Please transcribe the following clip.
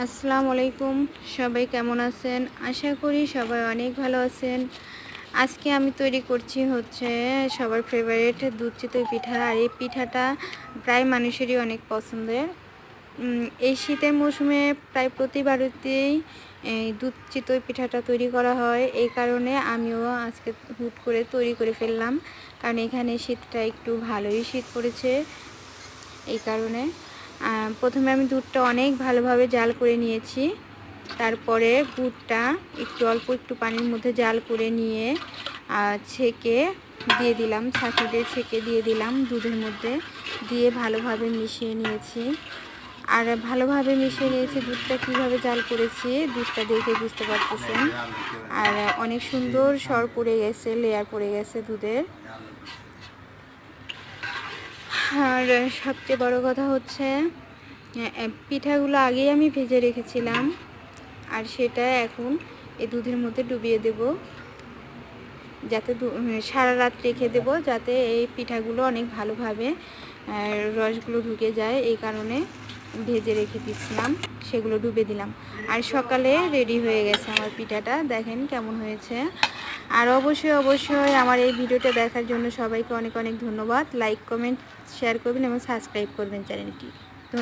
আসসালামু আলাইকুম। সবাই কেমন আছেন? আশা করি সবাই অনেক ভালো আছেন। আজকে আমি তৈরি করছি সবার ফেভারিট দুধ চিতই পিঠা। আর এই পিঠাটা প্রায় মানুষেরই অনেক পছন্দের। এই শীতের মৌসুমে প্রায় প্রতি বাড়িতেই এই দুধ চিতই পিঠাটা তৈরি করা হয়। এই কারণে আমিও আজকে হুট করে তৈরি করে ফেললাম, কারণ এখানে শীতটা একটু ভালোই শীত পড়েছে। এই কারণে প্রথমে আমি দুধটা অনেক ভালোভাবে জাল করে নিয়েছি। তারপরে গুড়টা অল্প একটু পানির মধ্যে জাল করে নিয়ে ছেঁকে দিয়ে দিলাম, ছাঁকি দিয়ে ছেঁকে দিয়ে দিলাম দুধের মধ্যে, দিয়ে ভালোভাবে মিশিয়ে নিয়েছি। আর ভালোভাবে মিশিয়ে নিয়েছি। দুধটা কীভাবে জাল করেছি দুধটা দেখে বুঝতে পারতেছেন। আর অনেক সুন্দর সর পড়ে গেছে, লেয়ার পড়ে গেছে দুধের। আর সবচেয়ে বড় কথা পিঠাগুলো আগেই আমি ভেজে রেখেছিলাম, আর সেটা এখন এই দুধের মধ্যে ডুবিয়ে দেব, যাতে সারা রাত রেখে দেব, যাতে এই পিঠাগুলো অনেক ভালোভাবে রসগুলো ঢুকে যায়। এই কারণে ভেজে রেখে দিচ্ছিলাম, সেগুলো ডুবে দিলাম। আর সকালে রেডি হয়ে গেছে আমার পিঠাটা, দেখেন কেমন হয়েছে। আর অবশ্যই আমার এই ভিডিওটা দেখার জন্য সবাইকে অনেক অনেক ধন্যবাদ। লাইক, কমেন্ট, শেয়ার করবেন এবং সাবস্ক্রাইব করবেন চ্যানেলটি।